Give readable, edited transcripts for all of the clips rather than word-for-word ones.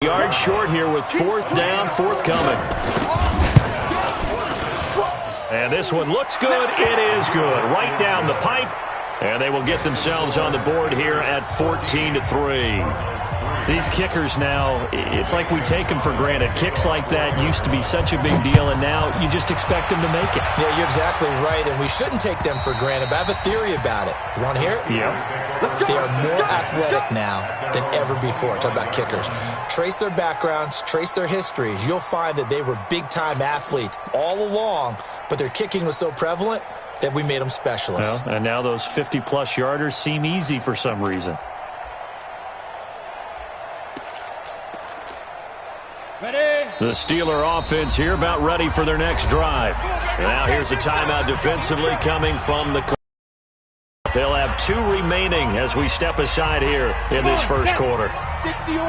Yards short here with fourth down, forthcoming. And this one looks good. It is good. Right down the pipe. And they will get themselves on the board here at 14-3. These kickers now, it's like we take them for granted. Kicks like that used to be such a big deal, and now you just expect them to make it. Yeah, you're exactly right, and we shouldn't take them for granted, but I have a theory about it. You want to hear it? Yeah. They are more athletic now than ever before. Talk about kickers. Trace their backgrounds, trace their histories. You'll find that they were big-time athletes all along, but their kicking was so prevalent that we made them specialists. Well, and now those 50-plus yarders seem easy for some reason. Ready. The Steeler offense here about ready for their next drive. And now here's a timeout defensively coming from the... They'll have 2 remaining as we step aside here in this first quarter.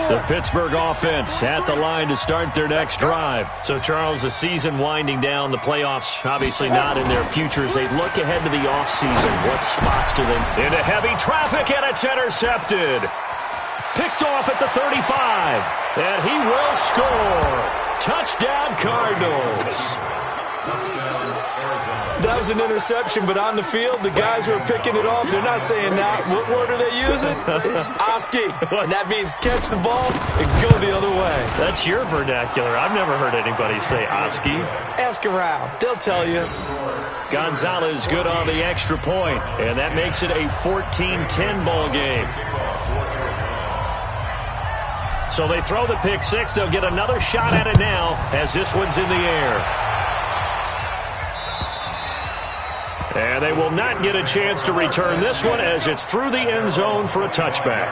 The Pittsburgh offense at the line to start their next drive. So, Charles, the season winding down, the playoffs obviously not in their future as they look ahead to the offseason. What spots do they... Into heavy traffic, and it's intercepted. Picked off at the 35, and he will score. Touchdown, Cardinals. That was an interception, but on the field, the guys who are picking it off, they're not saying that. What word are they using? It's Oski, and that means catch the ball and go the other way. That's your vernacular. I've never heard anybody say Oski. Ask around. They'll tell you. Gonzalez good on the extra point, and that makes it a 14-10 ball game. So they throw the pick six. They'll get another shot at it now as this one's in the air. And they will not get a chance to return this one as it's through the end zone for a touchback.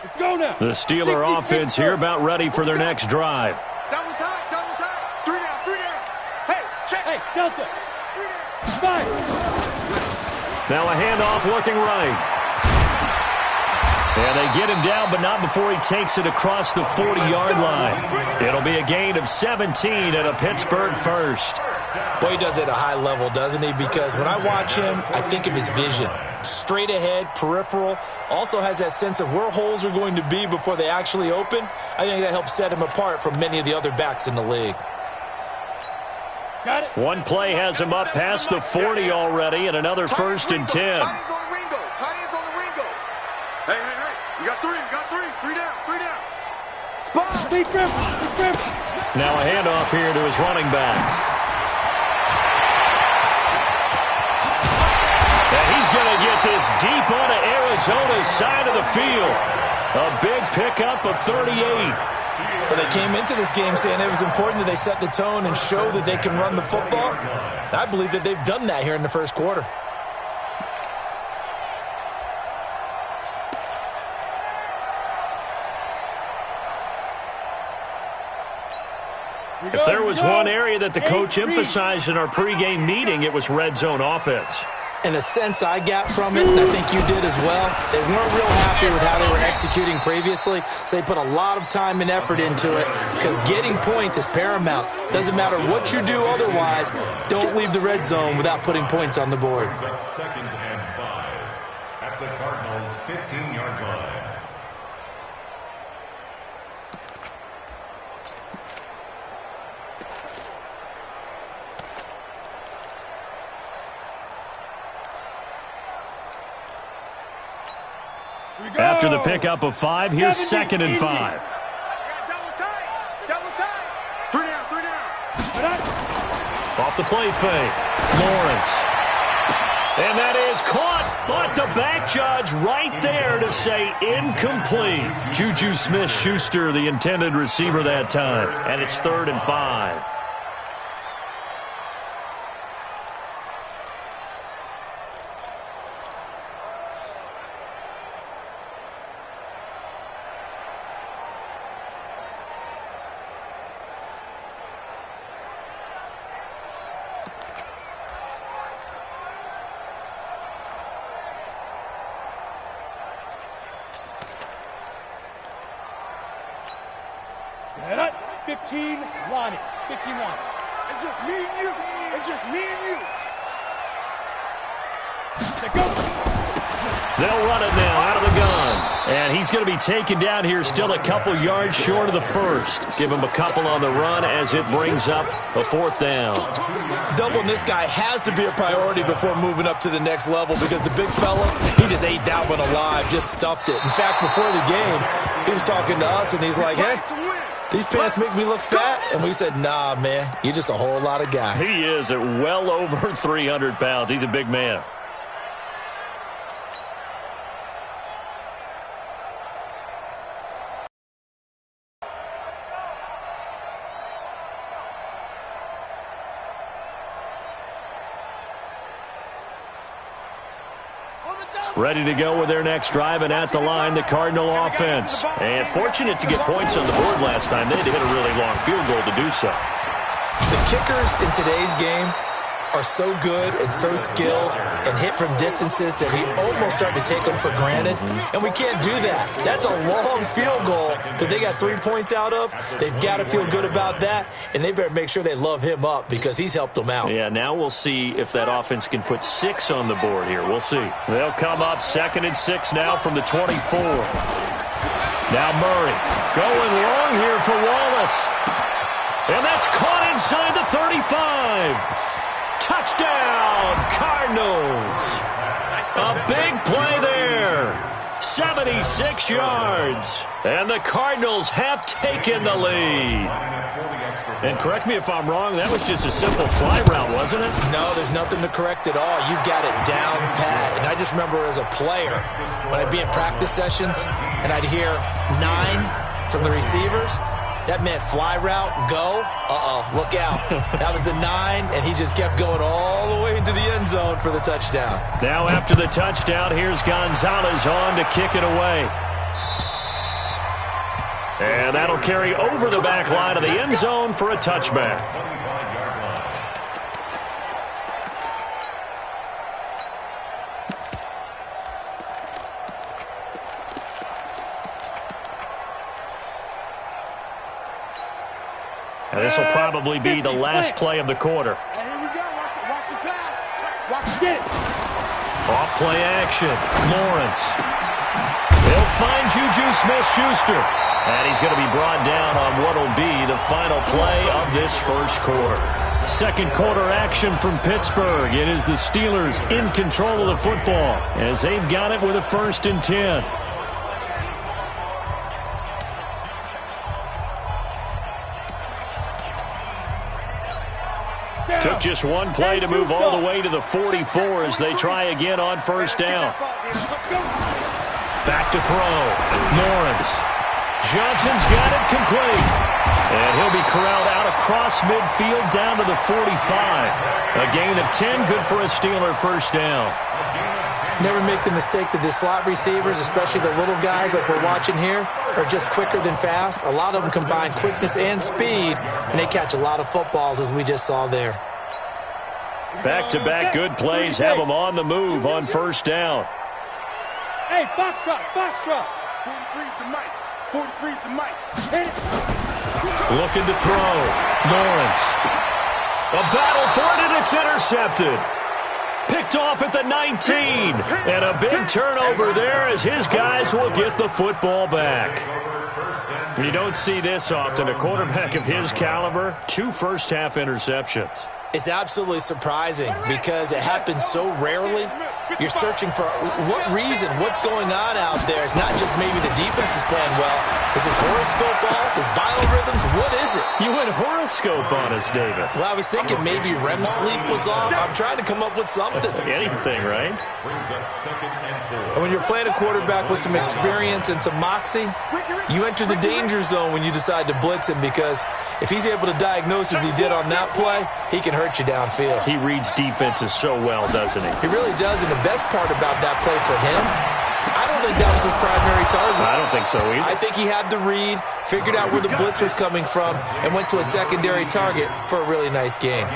Let's go now. The Steeler offense here about ready for their next drive. Double time, double time. 3 down, 3 down. Hey, check. Hey, Delta. 3 down. 5. Now a handoff looking right. And they get him down, but not before he takes it across the 40-yard line. It'll be a gain of 17 and a Pittsburgh first. Boy, he does it at a high level, doesn't he? Because when I watch him, I think of his vision. Straight ahead, peripheral. Also has that sense of where holes are going to be before they actually open. I think that helps set him apart from many of the other backs in the league. Got it. One play has him up past the 40 already, and another 1st and 10. You got 3, you got 3. 3 down, 3 down. Spot. Deep grip. Now a handoff here to his running back. And he's going to get this deep onto Arizona's side of the field. A big pickup of 38. Well, they came into this game saying it was important that they set the tone and show that they can run the football. And I believe that they've done that here in the first quarter. If there was one area that the coach emphasized in our pregame meeting, it was red zone offense. And the sense I got from it, and I think you did as well, they weren't real happy with how they were executing previously, so they put a lot of time and effort into it because getting points is paramount. Doesn't matter what you do otherwise, don't leave the red zone without putting points on the board. 2nd and 5 at the Cardinals' 15-yard line. After the pickup of 5, here's 2nd and 5. Double time. 3 down. Off the play fake. Lawrence. And that is caught, but the back judge right there to say incomplete. Juju Smith-Schuster, the intended receiver that time. And it's 3rd and 5. Set up. 15, line it. 15 line. It's just me and you. It's just me and you. They'll run it now out of the gun. And he's going to be taken down here, still a couple yards short of the first. Give him a couple on the run as it brings up a 4th down. Doubling this guy has to be a priority before moving up to the next level because the big fella, he just ate that one alive, just stuffed it. In fact, before the game, he was talking to us, and he's like, hey, these pants make me look fat. And we said, nah, man, you're just a whole lot of guy. He is at well over 300 pounds. He's a big man. Ready to go with their next drive, and at the line, the Cardinal offense. And fortunate to get points on the board last time. They had to hit a really long field goal to do so. The kickers in today's game are so good and so skilled and hit from distances that we almost start to take them for granted, and we can't do that. That's a long field goal that they got 3 points out of. They've got to feel good about that, and they better make sure they love him up because he's helped them out. Yeah, now we'll see if that offense can put 6 on the board here. We'll see. They'll come up 2nd and 6 now from the 24. Now Murray going long here for Wallace. And that's caught inside the 35. Touchdown, Cardinals. A big play there. 76 yards. And the Cardinals have taken the lead. And correct me if I'm wrong, that was just a simple fly route, wasn't it? No, there's nothing to correct at all. You've got it down pat. And I just remember as a player, when I'd be in practice sessions and I'd hear 9 from the receivers, that meant fly route, go, look out. That was the 9, and he just kept going all the way into the end zone for the touchdown. Now after the touchdown, here's Gonzalez on to kick it away. And that'll carry over the back line of the end zone for a touchback. And this will probably be the last play of the quarter. And here we go. Watch the pass. Watch it. Off play action. Lawrence. He'll find Juju Smith-Schuster. And he's going to be brought down on what will be the final play of this first quarter. Second quarter action from Pittsburgh. It is the Steelers in control of the football as they've got it with a 1st and 10. Took just one play to move all the way to the 44 as they try again on 1st down. Back to throw. Lawrence. Johnson's got it complete. And he'll be corralled out across midfield down to the 45. A gain of 10, good for a Steeler 1st down. Never make the mistake that the slot receivers, especially the little guys like we're watching here, are just quicker than fast. A lot of them combine quickness and speed, and they catch a lot of footballs, as we just saw there. Back-to-back good plays have them on the move on 1st down. Hey, Foxtrot. 43's the mic. 43's the mic. Hit it. Looking to throw. Lawrence. A battle for it, and it's intercepted. Picked off at the 19. And a big turnover there as his guys will get the football back. You don't see this often. A quarterback of his caliber, 2 first-half interceptions. It's absolutely surprising because it happens so rarely. You're searching for what reason, what's going on out there. It's not just maybe the defense is playing well. Is his horoscope off? His biorhythms? What is it? You went horoscope on us, David. Well, I was thinking maybe REM sleep was off. I'm trying to come up with something. Anything, right? And when you're playing a quarterback with some experience and some moxie, you enter the danger zone when you decide to blitz him because if he's able to diagnose as he did on that play, he can hurt you downfield. He reads defenses so well, doesn't he? He really does, and the best part about that play for him, I don't think that was his primary target. I don't think so either. I think he had the read, figured out where the blitz was coming from, and went to a secondary target for a really nice gain.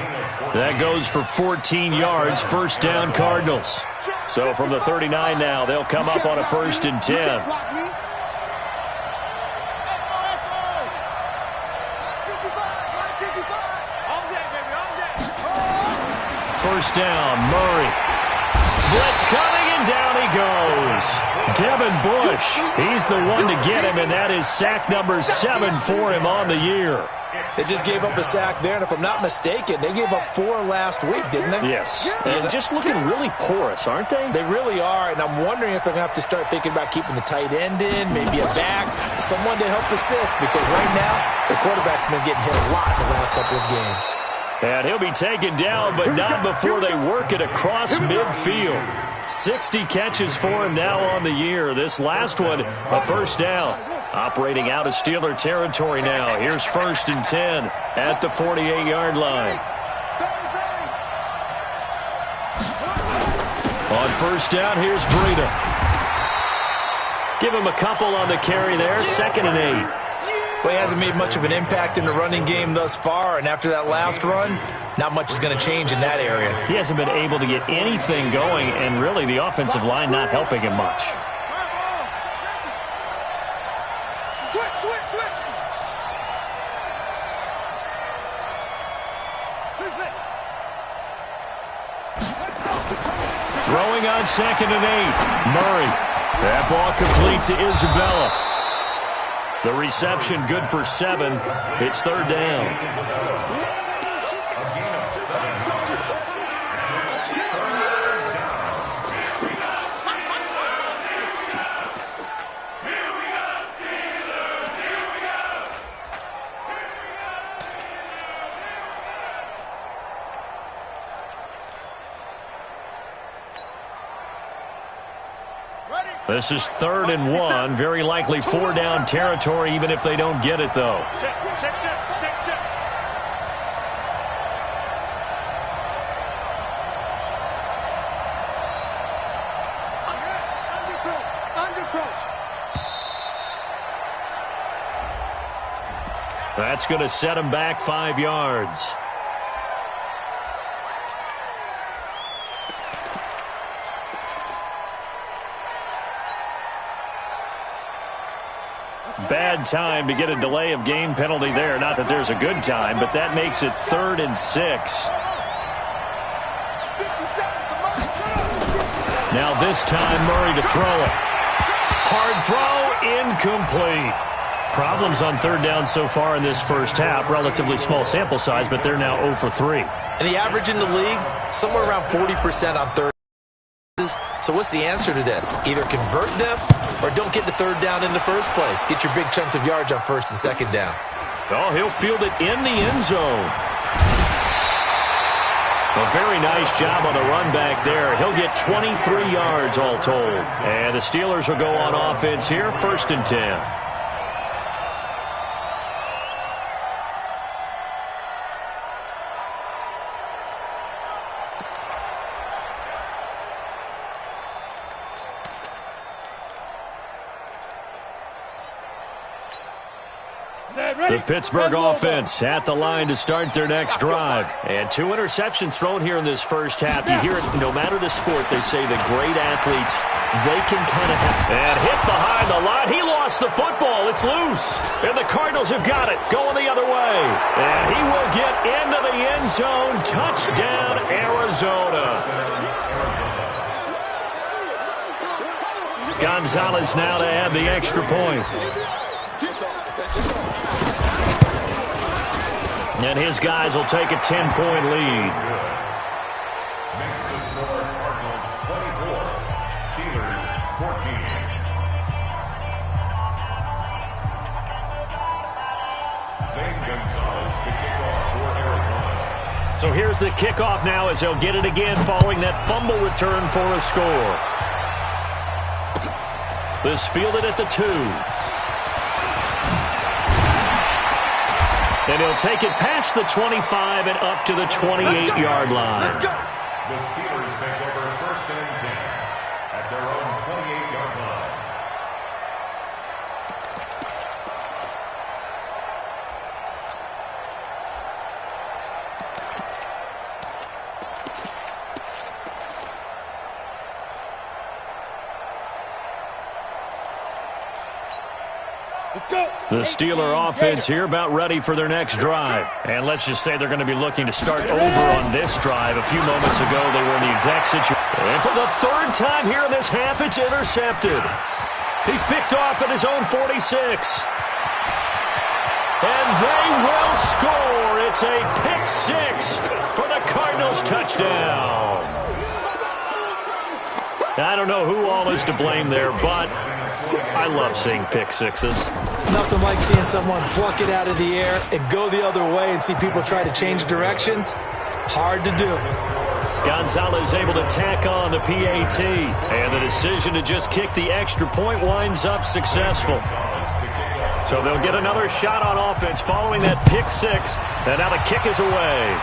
That goes for 14 yards, 1st down Cardinals. So from the 39 now, they'll come up on a 1st and 10. first down. Murray. Blitz coming, and down he goes. Devin Bush, he's the one to get him, and that is sack number 7 for him on the year. They just gave up a sack there, and if I'm not mistaken, they gave up 4 last week, didn't they? Yes. And just looking really porous, aren't they? They really are, and I'm wondering if they're going to have to start thinking about keeping the tight end in, maybe a back, someone to help assist, because right now, the quarterback's been getting hit a lot in the last couple of games. And he'll be taken down, but not before they work it across midfield. 60 catches for him now on the year. This last one, a first down. Operating out of Steeler territory now. Here's 1st and 10 at the 48-yard line. On first down, here's Breida. Give him a couple on the carry there. 2nd and 8. Well, he hasn't made much of an impact in the running game thus far, and after that last run, not much is going to change in that area. He hasn't been able to get anything going, and really the offensive line not helping him much. Throwing on 2nd and 8. Murray. That ball complete to Isabella. The reception good for 7. It's 3rd down. This is 3rd and 1. Very likely 4-down territory, even if they don't get it, though. Check. Under approach. That's going to set him back 5 yards. Bad time to get a delay of game penalty there. Not that there's a good time, but that makes it 3rd and 6. Now this time, Murray to throw it. Hard throw, incomplete. Problems on 3rd down so far in this first half. Relatively small sample size, but they're now 0 for 3. And the average in the league, somewhere around 40% on 3rd. So what's the answer to this? Either convert them or don't get the 3rd down in the first place. Get your big chunks of yards on 1st and 2nd down. Oh, he'll field it in the end zone. A very nice job on the run back there. He'll get 23 yards all told. And the Steelers will go on offense here, 1st and 10. The Pittsburgh offense at the line to start their next drive. And 2 interceptions thrown here in this first half. You hear it, no matter the sport, they say the great athletes, they can kind of and hit behind the line. He lost the football. It's loose. And the Cardinals have got it going the other way. And he will get into the end zone. Touchdown, Arizona. Gonzalez now to add the extra point. And his guys will take a 10-point lead. Makes the score Cardinals 24, Steelers 14. Zane Gonzalez to kick off for Arizona. So here's the kickoff now as they'll get it again following that fumble return for a score. This fielded at the 2. And he'll take it past the 25 and up to the 28-yard line. The Steelers take over 1st and 10 at their own 28-yard line. The Steeler offense here about ready for their next drive. And let's just say they're going to be looking to start over on this drive. A few moments ago, they were in the exact situation. And for the third time here in this half, it's intercepted. He's picked off at his own 46. And they will score. It's a pick six for the Cardinals touchdown. I don't know who all is to blame there, but I love seeing pick sixes. Nothing like seeing someone pluck it out of the air and go the other way and see people try to change directions. Hard to do. Gonzalez able to tack on the PAT, and the decision to just kick the extra point winds up successful. So they'll get another shot on offense following that pick six, and now the kick is away.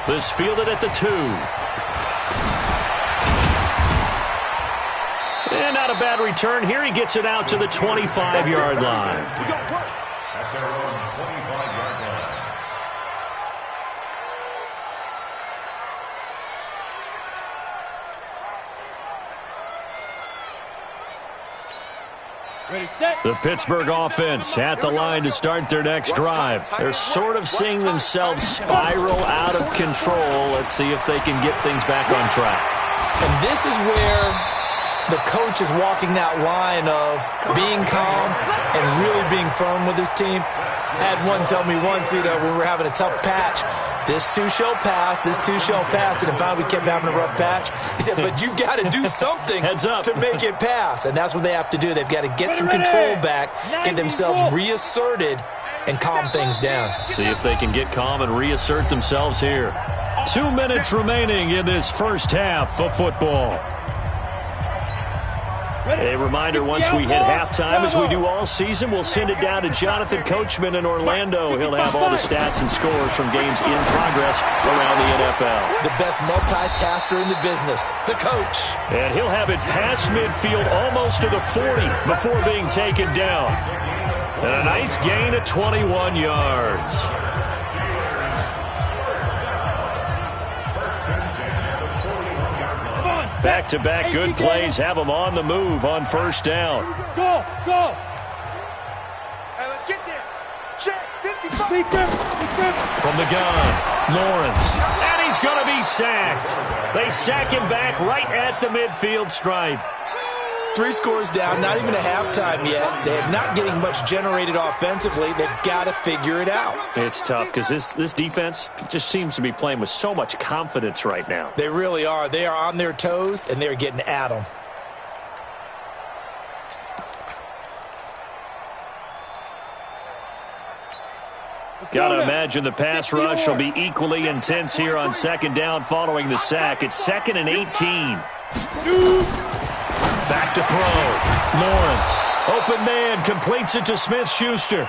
This fielded at the 2. And not a bad return here. He gets it out to the 25-yard line. At their own 25-yard line. Ready, set. The Pittsburgh offense at the line to start their next drive. They're sort of seeing themselves spiral out of control. Let's see if they can get things back on track. And this is where the coach is walking that line of being calm and really being firm with his team. I had one tell me once, when we were having a tough patch, this too shall pass, this too shall pass, and finally we kept having a rough patch. He said, but you've got to do something to make it pass, and that's what they have to do. They've got to get some control back, get themselves reasserted, and calm things down. See if they can get calm and reassert themselves here. 2 minutes remaining in this first half of football. A reminder, once we hit halftime, as we do all season, we'll send it down to Jonathan Coachman in Orlando. He'll have all the stats and scores from games in progress around the NFL. The best multitasker in the business, the coach. And he'll have it past midfield almost to the 40 before being taken down. And a nice gain of 21 yards. Back-to-back good plays have them on the move on first down. Go, go. Hey, let's get there. Check, 55. From the gun, Lawrence. And he's going to be sacked. They sack him back right at the midfield stripe. 3 scores down, not even a halftime yet. They're not getting much generated offensively. They've got to figure it out. It's tough because this defense just seems to be playing with so much confidence right now. They really are. They are on their toes, and they're getting at them. Got to imagine the pass rush will be equally intense here on second down following the sack. It's 2nd and 18. Back to throw. Lawrence. Open man. Completes it to Smith-Schuster.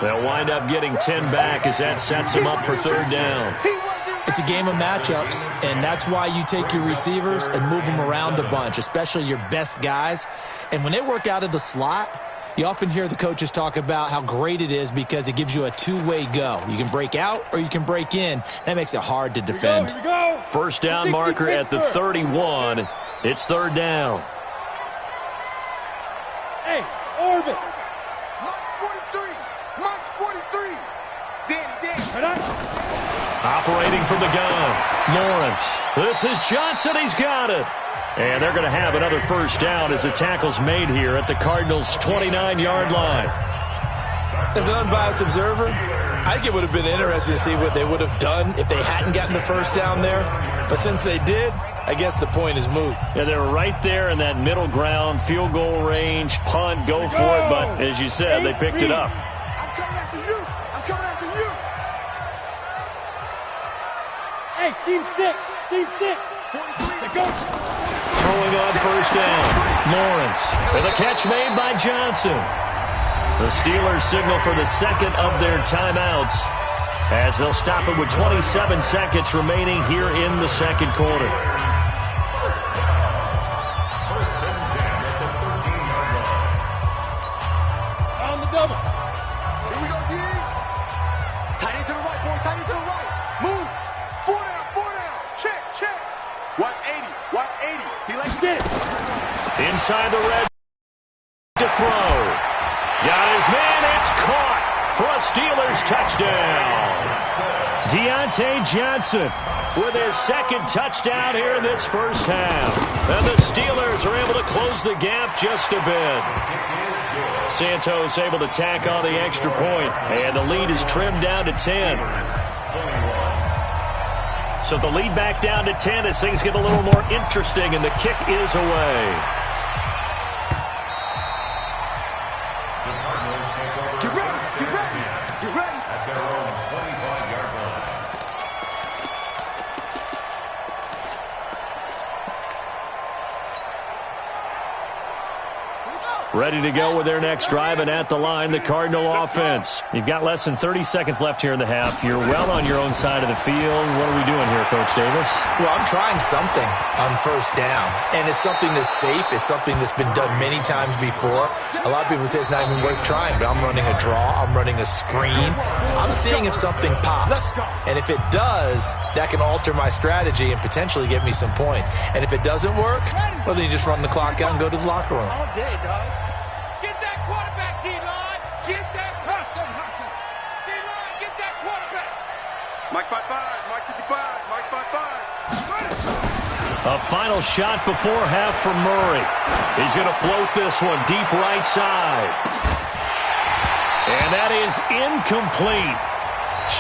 They'll wind up getting 10 back as that sets them up for third down. It's a game of matchups, and that's why you take your receivers and move them around a bunch, especially your best guys. And when they work out of the slot, you often hear the coaches talk about how great it is because it gives you a two-way go. You can break out or you can break in. That makes it hard to defend. Here we go. First down marker at the 31. It's third down. Hey, orbit. March 43. Danny. Operating from the gun. Lawrence. This is Johnson. He's got it. And they're going to have another first down as the tackle's made here at the Cardinals' 29-yard line. As an unbiased observer, I think it would have been interesting to see what they would have done if they hadn't gotten the first down there. But since they did, I guess the point is moot. Yeah, they were right there in that middle ground, field goal range, punt, go for it. But as you said, they picked it up. I'm coming after you. I'm coming after you. Hey, seam 6. Seam 6. They go. Throwing on first down. Lawrence. And the catch made by Johnson. The Steelers signal for the second of their timeouts as they'll stop it with 27 seconds remaining here in the second quarter. On the double. Here we go, D. Tight end to the right, boy. Tight end to the right. Move. 4 down, 4 down. Check. Watch 80. Watch 80. He likes to Get it. Inside the red to throw. touchdown. Deontay Johnson with his second touchdown here in this first half. And the Steelers are able to close the gap just a bit. Santos able to tack on the extra point, and the lead is trimmed down to 10. So the lead back down to 10 as things get a little more interesting, and the kick is away. Get ready, get ready, get ready. At their own 25-yard line. Ready to go with their next drive, and at the line, the Cardinal offense. You've got less than 30 seconds left here in the half. You're well on your own side of the field. What are we doing here, Coach Davis? Well, I'm trying something on first down, and it's something that's safe. It's something that's been done many times before. A lot of people say it's not even worth trying, but I'm running a draw. I'm running a screen. I'm seeing if something pops, and if it does, that can alter my strategy and potentially get me some points. And if it doesn't work, well, then you just run the clock out and go to the locker room. All day, dog. Get that quarterback, D-line. Get that hustle. D-line, get that quarterback. Mike 5-5, Mike 55, Mike 5-5. A final shot before half for Murray. He's going to float this one deep right side. And that is incomplete.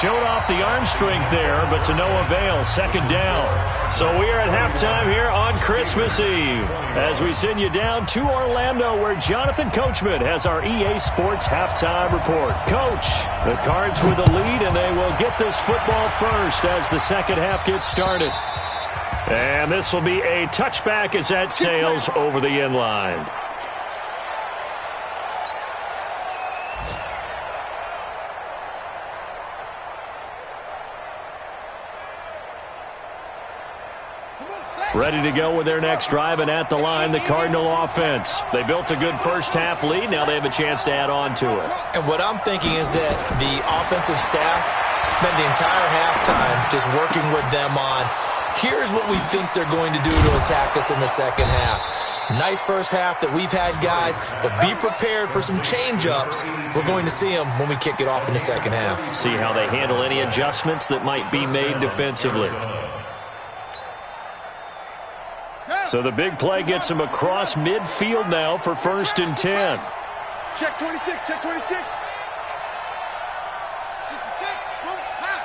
Showed off the arm strength there, but to no avail. Second down. So we are at halftime here on Christmas Eve as we send you down to Orlando, where Jonathan Coachman has our EA Sports halftime report. Coach, the Cards with the lead, and they will get this football first as the second half gets started. And this will be a touchback as that sails over the end line. Ready to go with their next drive, and at the line, the Cardinal offense. They built a good first half lead. Now they have a chance to add on to it. And what I'm thinking is that the offensive staff spent the entire halftime just working with them on, here's what we think they're going to do to attack us in the second half. Nice first half that we've had, guys, but be prepared for some change-ups. We're going to see them when we kick it off in the second half. See how they handle any adjustments that might be made defensively. So the big play gets him across midfield now for 1st and 10. Check 26, check 26. 66, roll it, pass.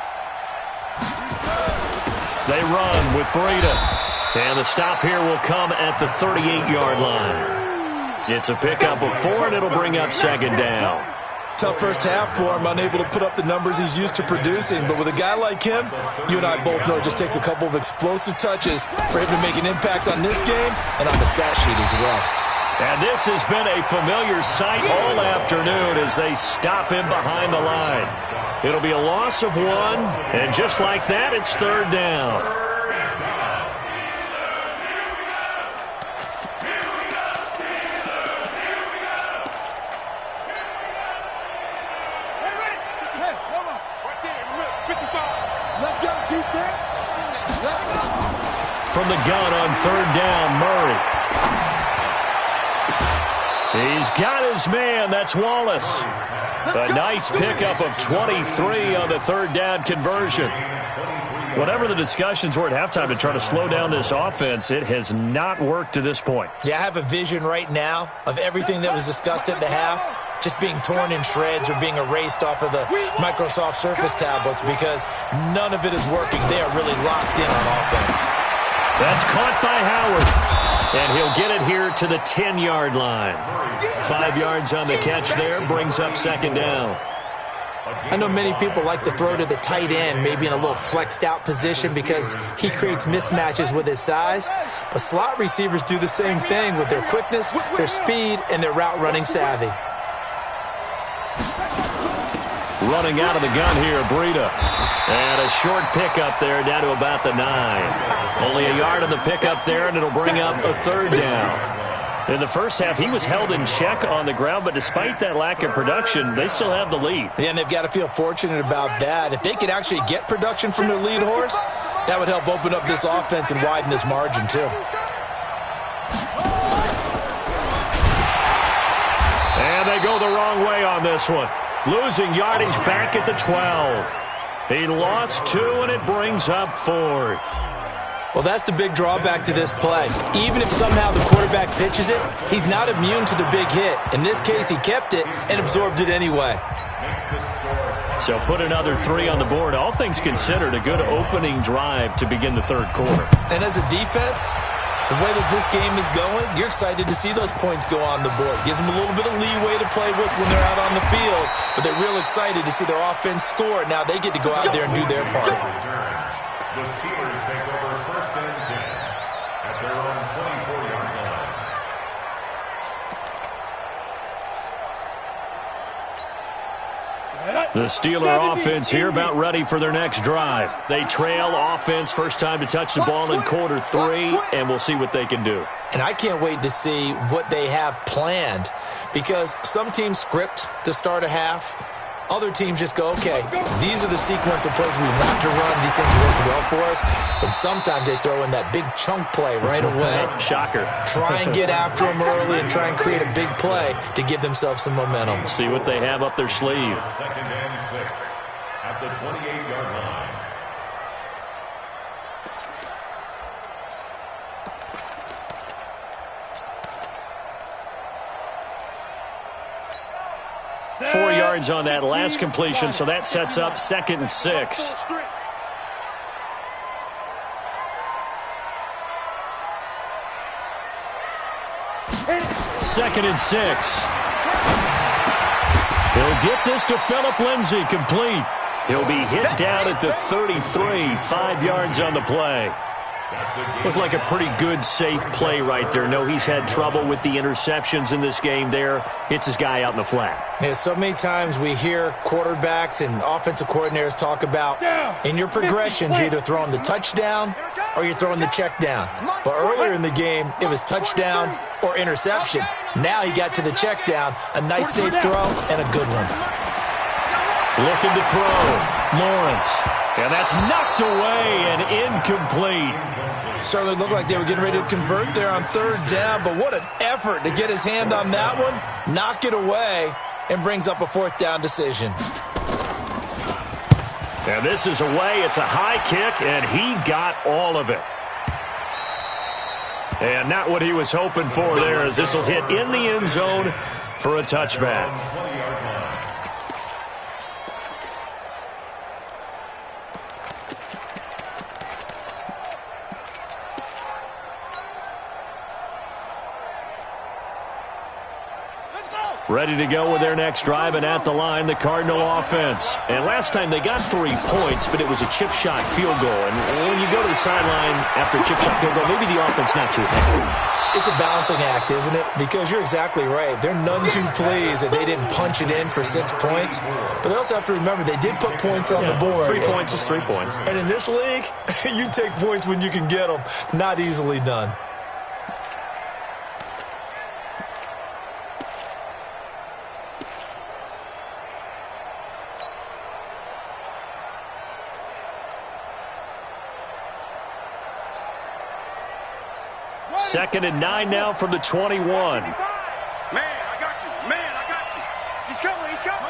They run with Breida. And the stop here will come at the 38-yard line. It's a pickup of 4, and it'll bring up second down. Tough first half for him, unable to put up the numbers he's used to producing. But with a guy like him, you and I both know it just takes a couple of explosive touches for him to make an impact on this game and on the stat sheet as well. And this has been a familiar sight all afternoon as they stop him behind the line. It'll be a loss of 1, and just like that, it's third down. From the gun on third down, Murray. He's got his man. That's Wallace. A nice pickup of 23 on the third down conversion. Whatever the discussions were at halftime to try to slow down this offense, it has not worked to this point. Yeah, I have a vision right now of everything that was discussed at the half just being torn in shreds or being erased off of the Microsoft Surface tablets because none of it is working. They are really locked in on offense. That's caught by Howard. And he'll get it here to the 10-yard line. 5 yards on the catch there, brings up second down. I know many people like to throw to the tight end, maybe in a little flexed out position because he creates mismatches with his size. But slot receivers do the same thing with their quickness, their speed, and their route running savvy. Running out of the gun here, Breida. And a short pickup there down to about the 9. Only a yard on the pickup there, and it'll bring up a third down. In the first half, he was held in check on the ground, but despite that lack of production, they still have the lead. Yeah, and they've got to feel fortunate about that. If they could actually get production from their lead horse, that would help open up this offense and widen this margin, too. And they go the wrong way on this one. Losing yardage back at the 12. He lost 2, and it brings up 4th. Well, that's the big drawback to this play. Even if somehow the quarterback pitches it, he's not immune to the big hit. In this case, he kept it and absorbed it anyway. So put another 3 on the board. All things considered, a good opening drive to begin the third quarter. And as a defense, the way that this game is going, you're excited to see those points go on the board. Gives them a little bit of leeway to play with when they're out on the field, but they're real excited to see their offense score. Now they get to go out there and do their part. The Steelers take over 1st and 10 at their own 24-yard line. The Steeler offense here about ready for their next drive. They trail offense, first time to touch the ball in quarter 3, and we'll see what they can do. And I can't wait to see what they have planned, because some teams script to start a half. Other teams just go, okay, these are the sequence of plays we want to run. These things work well for us. And sometimes they throw in that big chunk play right away. Shocker. Try and get after them early and try and create a big play to give themselves some momentum. See what they have up their sleeve. 2nd and 6 at the 28-yard line. Four yards on that last completion, so that sets up 2nd and 6. Second and 6. He'll get this to Phillip Lindsay, complete. He'll be hit down at the 33, 5 yards on the play. Looked like a pretty good, safe play right there. No, he's had trouble with the interceptions in this game there. Hits his guy out in the flat. Yeah, so many times we hear quarterbacks and offensive coordinators talk about in your progressions, you're either throwing the touchdown or you're throwing the check down. But earlier in the game, it was touchdown or interception. Now he got to the check down, a nice safe throw and a good one. Looking to throw. Lawrence. And that's knocked away and incomplete. Certainly looked like they were getting ready to convert there on 3rd down, but what an effort to get his hand on that one, knock it away, and brings up a 4th down decision. And this is away. It's a high kick, and he got all of it. And not what he was hoping for there, as this will hit in the end zone for a touchback. Ready to go with their next drive, and at the line, the Cardinal offense. And last time they got 3 points, but it was a chip shot field goal. And when you go to the sideline after a chip shot field goal, maybe the offense not too happy. It's a balancing act, isn't it? Because you're exactly right. They're none too pleased that they didn't punch it in for 6 points. But they also have to remember they did put points on the board. 3 points is 3 points. And in this league, you take points when you can get them. Not easily done. Second and 9 now from the 21. Man, I got you. Man, I got you. He's coming. He's coming.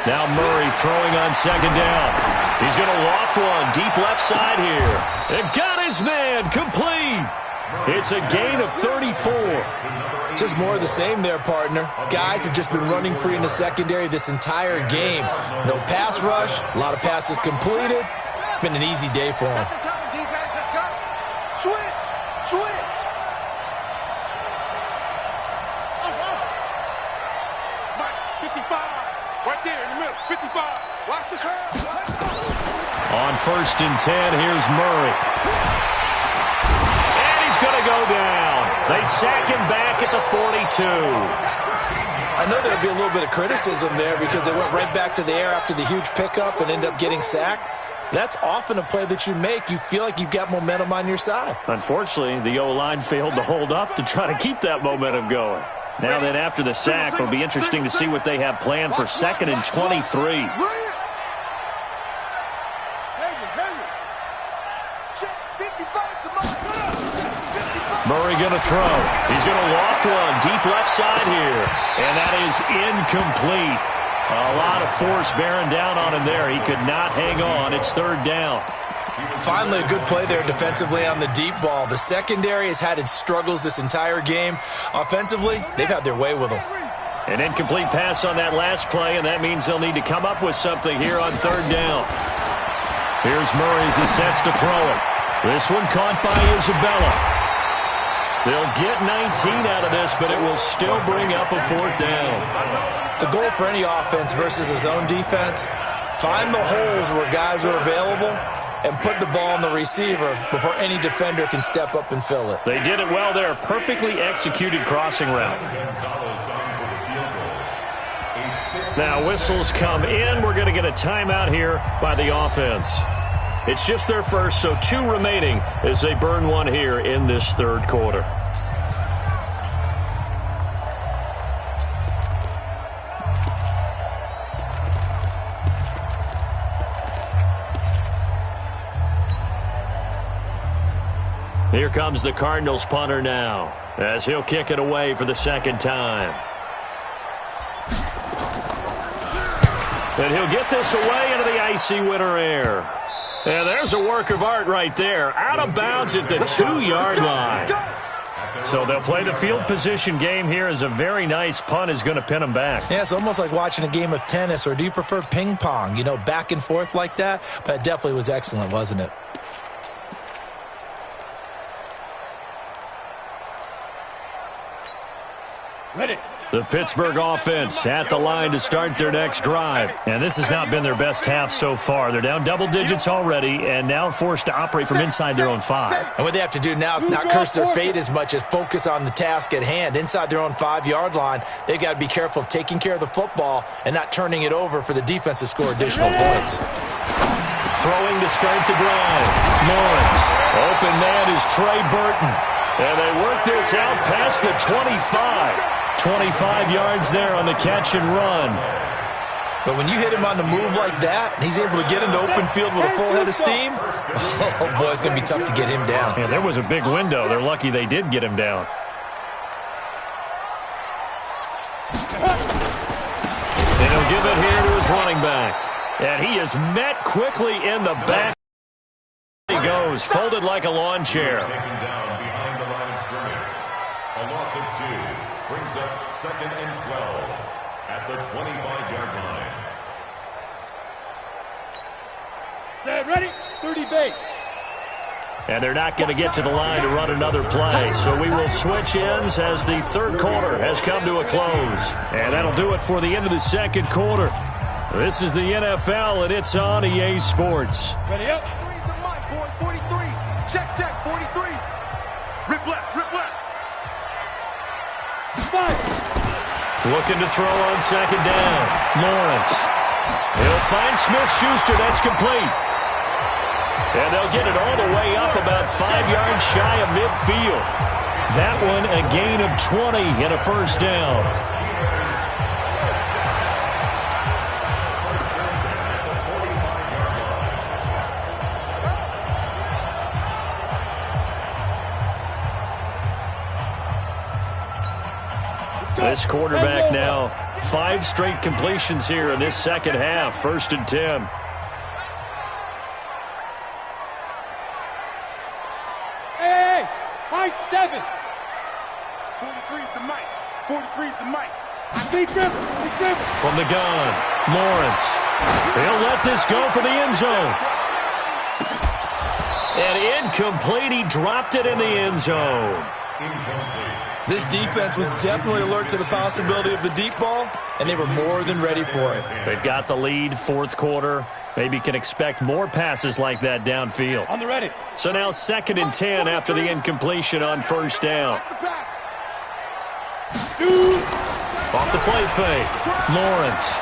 Now Murray throwing on 2nd down. He's going to loft one deep left side here. And got his man complete. It's a gain of 34. Just more of the same there, partner. Guys have just been running free in the secondary this entire game. No pass rush, a lot of passes completed. Been an easy day for them. Switch. Mike, 55. Right there in the middle. 55. Watch the curve. On 1st and 10, here's Murray. And he's going to go down. They sack him back at the 42. I know there'll be a little bit of criticism there because they went right back to the air after the huge pickup and ended up getting sacked. That's often a play that you make. You feel like you've got momentum on your side. Unfortunately, the O-line failed to hold up to try to keep that momentum going. Now then, after the sack, it'll be interesting to see what they have planned for 2nd and 23. Murray going to throw. He's going to loft one deep left side here. And that is incomplete. A lot of force bearing down on him there. He could not hang on. It's third down. Finally, a good play there defensively on the deep ball. The secondary has had its struggles this entire game. Offensively, they've had their way with them. An incomplete pass on that last play, and that means they'll need to come up with something here on third down. Here's Murray as he sets to throw it. This one caught by Isabella. They'll get 19 out of this, but it will still bring up a fourth down. The goal for any offense versus a zone defense, find the holes where guys are available and put the ball on the receiver before any defender can step up and fill it. They did it well there. Perfectly executed crossing route. Now whistles come in. We're going to get a timeout here by the offense. It's just their first, so 2 remaining as they burn one here in this third quarter. Here comes the Cardinals punter now as he'll kick it away for the second time. And he'll get this away into the icy winter air. And there's a work of art right there. Out of bounds at the 2-yard line. So they'll play the field position game here as a very nice punt is going to pin them back. Yeah, it's almost like watching a game of tennis, or do you prefer ping pong? You know, back and forth like that? But it definitely was excellent, wasn't it? Ready. The Pittsburgh offense at the line to start their next drive. And this has not been their best half so far. They're down double digits already and now forced to operate from inside their own 5. And what they have to do now is not curse their fate as much as focus on the task at hand. Inside their own 5-yard line, they've got to be careful of taking care of the football and not turning it over for the defense to score additional points. Throwing to start the drive. Lawrence. Open man is Trey Burton. And they work this out past the 25. 25 yards there on the catch and run. But when you hit him on the move like that, and he's able to get into open field with a full head of steam, oh, boy, it's going to be tough to get him down. Yeah, there was a big window. They're lucky they did get him down. And he'll give it here to his running back. And he is met quickly in the back. He goes, folded like a lawn chair. Taken down behind the line of scrimmage. A loss of 2 brings up 2nd and 12 at the 25-yard line. Set, ready, 30 base. And they're not going to get to the line to run another play. So we will switch ends as the third quarter has come to a close. And that'll do it for the end of the second quarter. This is the NFL, and it's on EA Sports. Ready up. 43. Check, 43. Rip left. 5. Looking to throw on second down. Lawrence. He'll find Smith-Schuster. That's complete. And they'll get it all the way up about 5 yards shy of midfield. That one a gain of 20 and a first down. This quarterback now, 5 straight completions here in this second half. 1st and 10. Hey, high 7. 43's the mic. 43's the mic. Big river. From the gun, Lawrence. He'll let this go for the end zone. And incomplete. He dropped it in the end zone. This defense was definitely alert to the possibility of the deep ball, and they were more than ready for it. They've got the lead, fourth quarter. Maybe can expect more passes like that downfield. On the ready. So now 2nd and 10 after the incompletion on first down. Off the play fake. Lawrence.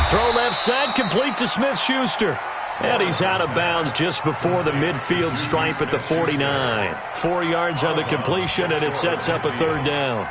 Throw left side, complete to Smith-Schuster. And he's out of bounds just before the midfield stripe at the 49. 4 yards on the completion, and it sets up a third down.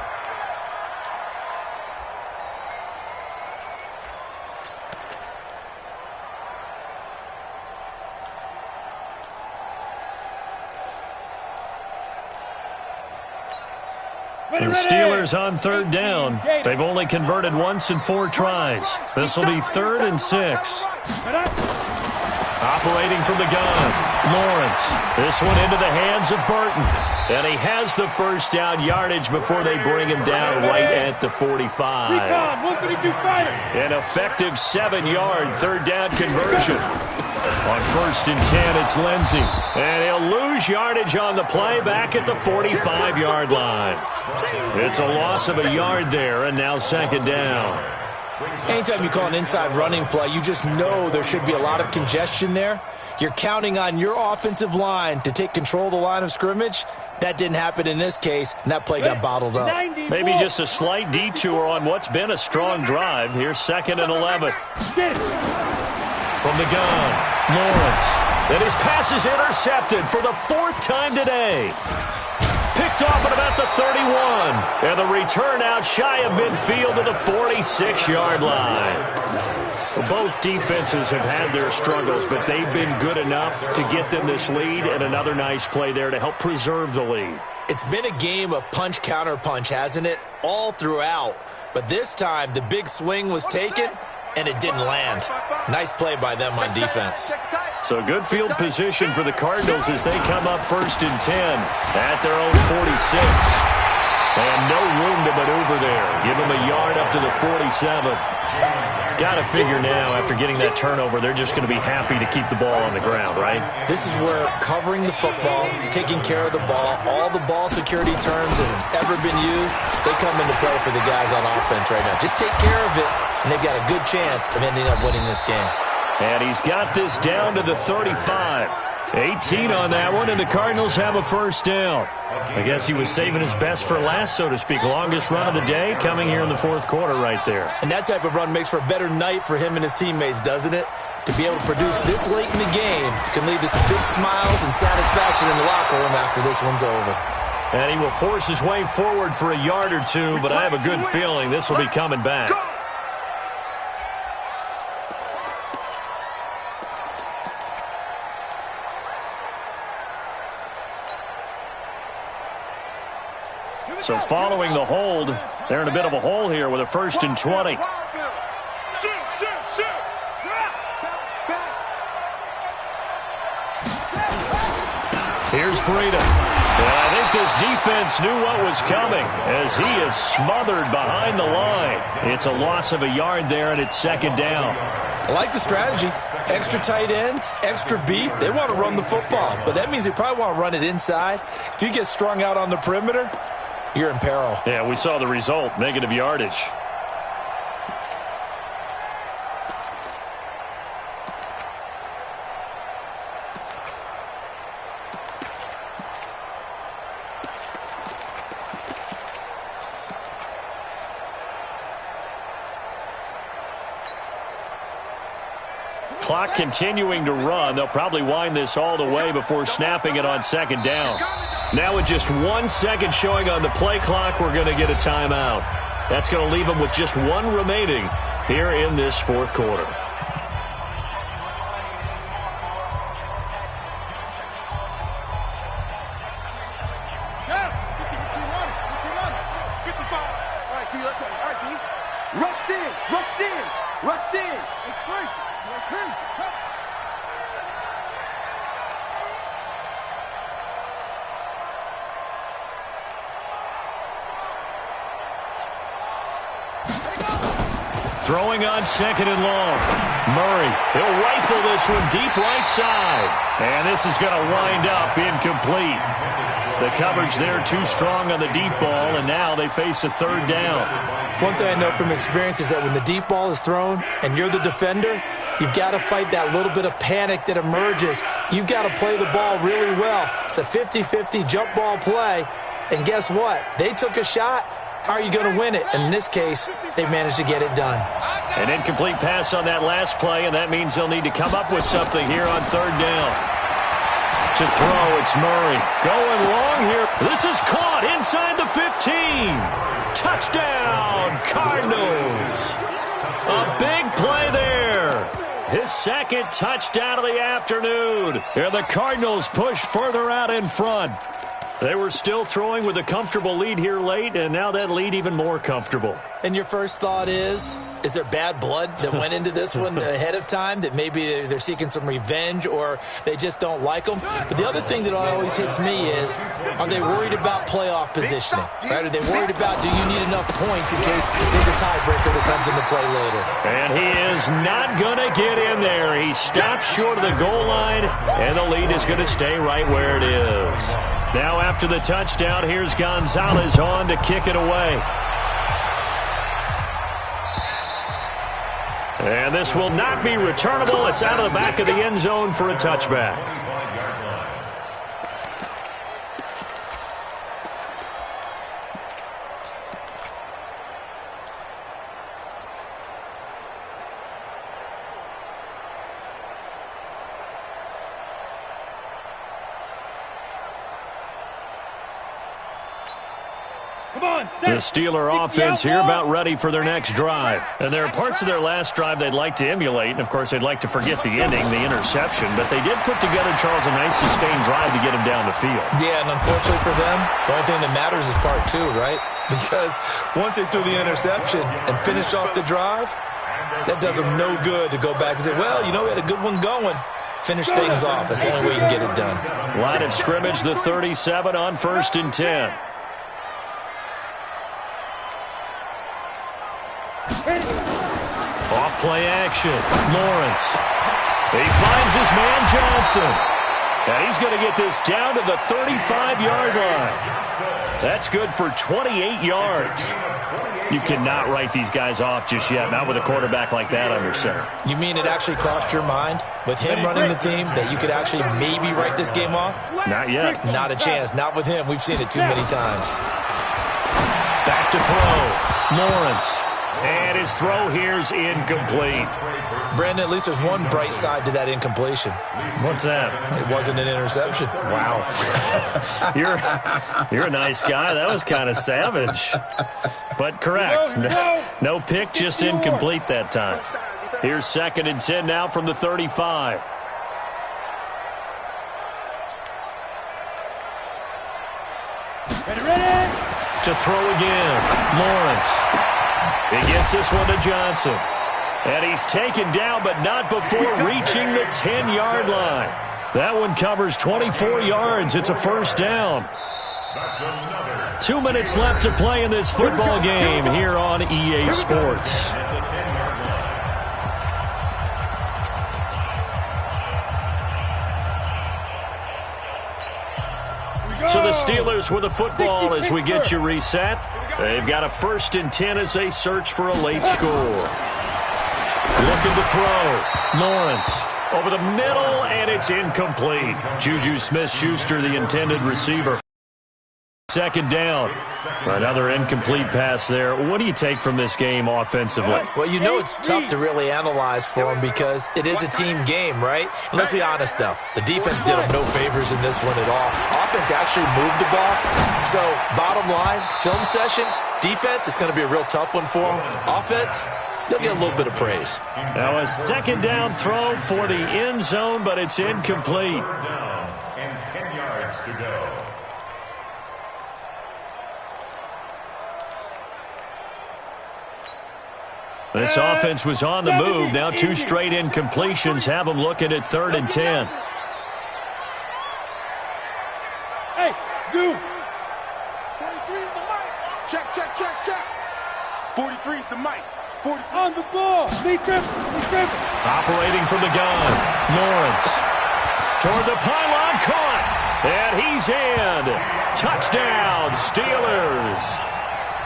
The Steelers on third down. They've only converted once in 4 tries. This will be 3rd and 6. Operating from the gun, Lawrence. This one into the hands of Burton. And he has the first down yardage before they bring him down right at the 45. An effective 7-yard 3rd down conversion. On 1st and 10, it's Lindsey. And he'll lose yardage on the play back at the 45-yard line. It's a loss of a yard there, and now 2nd down. Anytime you call an inside running play, you just know there should be a lot of congestion there. You're counting on your offensive line to take control of the line of scrimmage. That didn't happen in this case, and that play got bottled up. Maybe just a slight detour on what's been a strong drive. Here's 2nd and 11. From the gun, Lawrence. And his pass is intercepted for the 4th time today. Picked off at about the 31. And the return out shy of midfield to the 46-yard line. Well, both defenses have had their struggles, but they've been good enough to get them this lead, and another nice play there to help preserve the lead. It's been a game of punch-counter-punch, hasn't it? All throughout. But this time, the big swing was taken, and it didn't land. Nice play by them on defense. So good field position for the Cardinals as they come up 1st and 10 at their own 46. And no room to maneuver there. Give them a yard up to the 47. Got to figure now, after getting that turnover, they're just going to be happy to keep the ball on the ground, right? This is where covering the football, taking care of the ball, all the ball security terms that have ever been used, they come into play for the guys on offense right now. Just take care of it, and they've got a good chance of ending up winning this game. And he's got this down to the 35. 18 on that one, and the Cardinals have a 1st down. I guess he was saving his best for last, so to speak. Longest run of the day coming here in the 4th quarter right there. And that type of run makes for a better night for him and his teammates, doesn't it? To be able to produce this late in the game can lead to some big smiles and satisfaction in the locker room after this one's over. And he will force his way forward for a yard or two, but I have a good feeling this will be coming back. So following the hold, they're in a bit of a hole here with a 1st and 20. Here's Breida. And I think this defense knew what was coming as he is smothered behind the line. It's a loss of a yard there, and it's 2nd down. I like the strategy. Extra tight ends, extra beef. They want to run the football, but that means they probably want to run it inside. If you get strung out on the perimeter, you're in peril. Yeah, we saw the result, negative yardage. Clock continuing to run. They'll probably wind this all the way before snapping it on 2nd down. Now with just 1 second showing on the play clock, we're going to get a timeout. That's going to leave them with just 1 remaining here in this 4th quarter. Rush in. Throwing on 2nd and long. Murray, he'll rifle this one deep right side. And this is going to wind up incomplete. The coverage there too strong on the deep ball, and now they face a 3rd down. One thing I know from experience is that when the deep ball is thrown and you're the defender, you've got to fight that little bit of panic that emerges. You've got to play the ball really well. It's a 50-50 jump ball play. And guess what? They took a shot. How are you going to win it? And in this case, they managed to get it done. An incomplete pass on that last play, and that means they'll need to come up with something here on 3rd down. To throw, it's Murray. Going long here. This is caught inside the 15. Touchdown, Cardinals. A big play there. His 2nd touchdown of the afternoon. And the Cardinals push further out in front. They were still throwing with a comfortable lead here late, and now that lead even more comfortable. And your first thought is there bad blood that went into this one ahead of time, that maybe they're seeking some revenge or they just don't like them? But the other thing that always hits me is, are they worried about playoff positioning? Right? Are they worried about, do you need enough points in case there's a tiebreaker that comes into play later? And he is not going to get in there. He stops short of the goal line, and the lead is going to stay right where it is. Now after the touchdown, here's Gonzalez on to kick it away. And this will not be returnable. It's out of the back of the end zone for a touchback. The Steeler offense here about ready for their next drive. And there are parts of their last drive they'd like to emulate. And, of course, they'd like to forget the ending, the interception. But they did put together, Charles, a nice sustained drive to get him down the field. Yeah, and unfortunately for them, the only thing that matters is part two, right? Because once they threw the interception and finished off the drive, that does them no good to go back and say, well, you know, we had a good one going. Finish things off. That's the only way you can get it done. Line of scrimmage, the 37 on 1st and 10. Off play action. Lawrence. He finds his man Johnson. And he's going to get this down to the 35-yard line. That's good for 28 yards. You cannot write these guys off just yet, not with a quarterback like that under center. You mean it actually crossed your mind with him running the team that you could actually maybe write this game off? Not yet. Not a chance. Not with him. We've seen it too many times. Back to throw. Lawrence. And his throw here's incomplete. Brandon, at least there's one bright side to that incompletion. What's that? It wasn't an interception. Wow. You're a nice guy. That was kind of savage. But correct. No pick, just incomplete that time. Here's 2nd and 10 now from the 35. Ready. To throw again. Lawrence. He gets this one to Johnson. And he's taken down, but not before reaching the 10-yard line. That one covers 24 yards. It's a first down. 2 minutes left to play in this football game here on EA Sports. So the Steelers with the football as we get you reset. They've got a 1st and 10 as they search for a late score. Looking to throw. Lawrence over the middle, and it's incomplete. Juju Smith-Schuster, the intended receiver. 2nd down. Another incomplete pass there. What do you take from this game offensively? Well, you know it's tough to really analyze for them because it is a team game, right? And let's be honest, though. The defense did them no favors in this one at all. Offense actually moved the ball. So, bottom line, film session, defense, it's going to be a real tough one for them. Offense, they'll get a little bit of praise. Now a 2nd down throw for the end zone, but it's incomplete. And 10 yards to go. This offense was on the move. Now 2 straight incompletions have them looking at 3rd and 10. Hey, zoom. 43 is the mic. Check. 43 is the mic. 43 On the ball. Lee Griffin. Operating from the gun. Lawrence. Toward the pylon, caught. And he's in. Touchdown, Steelers.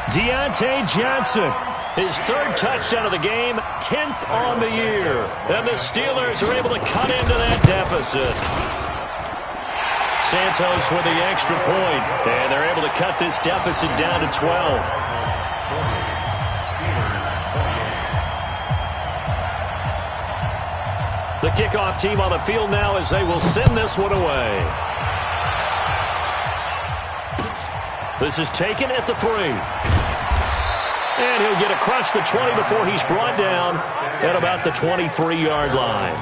Deontay Johnson. His 3rd touchdown of the game, 10th on the year. And the Steelers are able to cut into that deficit. Santos with the extra point. And they're able to cut this deficit down to 12. The kickoff team on the field now as they will send this one away. This is taken at the 3. And he'll get across the 20 before he's brought down at about the 23-yard line.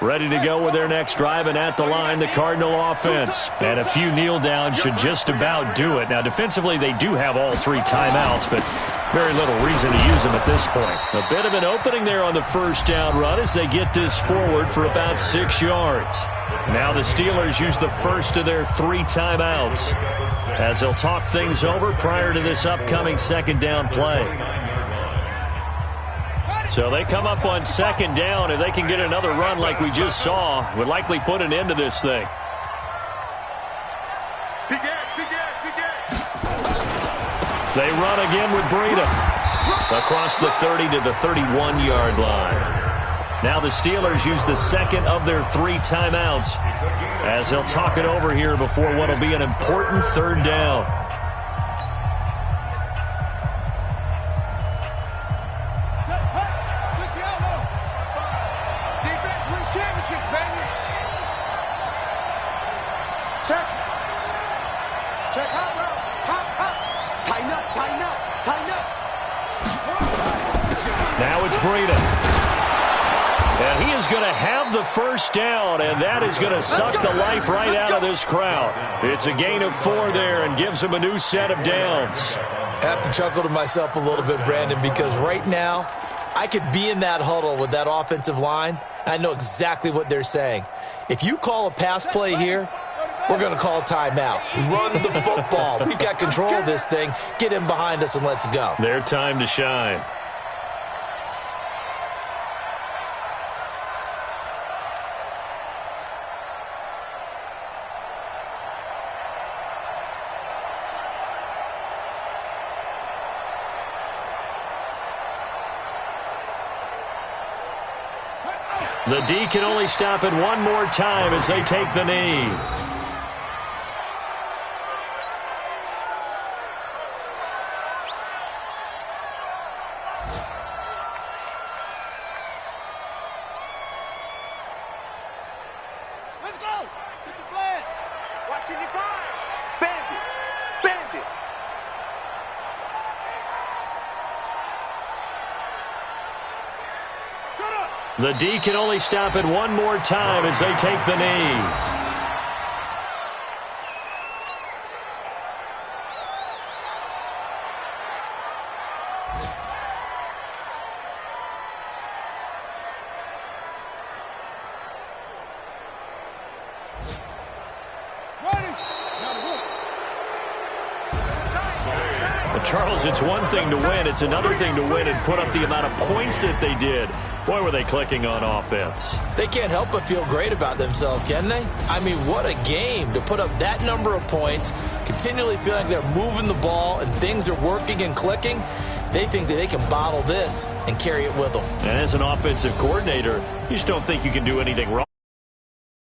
Ready to go with their next drive, and at the line, the Cardinal offense. And a few kneel downs should just about do it. Now, defensively, they do have all 3 timeouts, but very little reason to use them at this point. A bit of an opening there on the first down run as they get this forward for about 6 yards. Now the Steelers use the first of their 3 timeouts as they'll talk things over prior to this upcoming second down play. So they come up on second down. If they can get another run like we just saw, would likely put an end to this thing. They run again with Breida across the 30 to the 31-yard line. Now the Steelers use the second of their 3 timeouts as they'll talk it over here before what will be an important third down. Now it's Breida. And he is going to have the first down, and that is going to suck the life right out of this crowd. It's a gain of 4 there and gives him a new set of downs. I have to chuckle to myself a little bit, Brandon, because right now I could be in that huddle with that offensive line. I know exactly what they're saying. If you call a pass play here, we're going to call a timeout. Run the football. We've got control of this thing. Get him behind us and let's go. Their time to shine. The D can only stop it one more time as they take the knee. Let's go. Get the flag. Watching your guard. Bandit. Bandit. Shut up. The D can only stop it one more time as they take the knee. Charles, it's one thing to win. It's another thing to win and put up the amount of points that they did. Boy, were they clicking on offense. They can't help but feel great about themselves, can they? I mean, what a game to put up that number of points, continually feel like they're moving the ball and things are working and clicking. They think that they can bottle this and carry it with them. And as an offensive coordinator, you just don't think you can do anything wrong.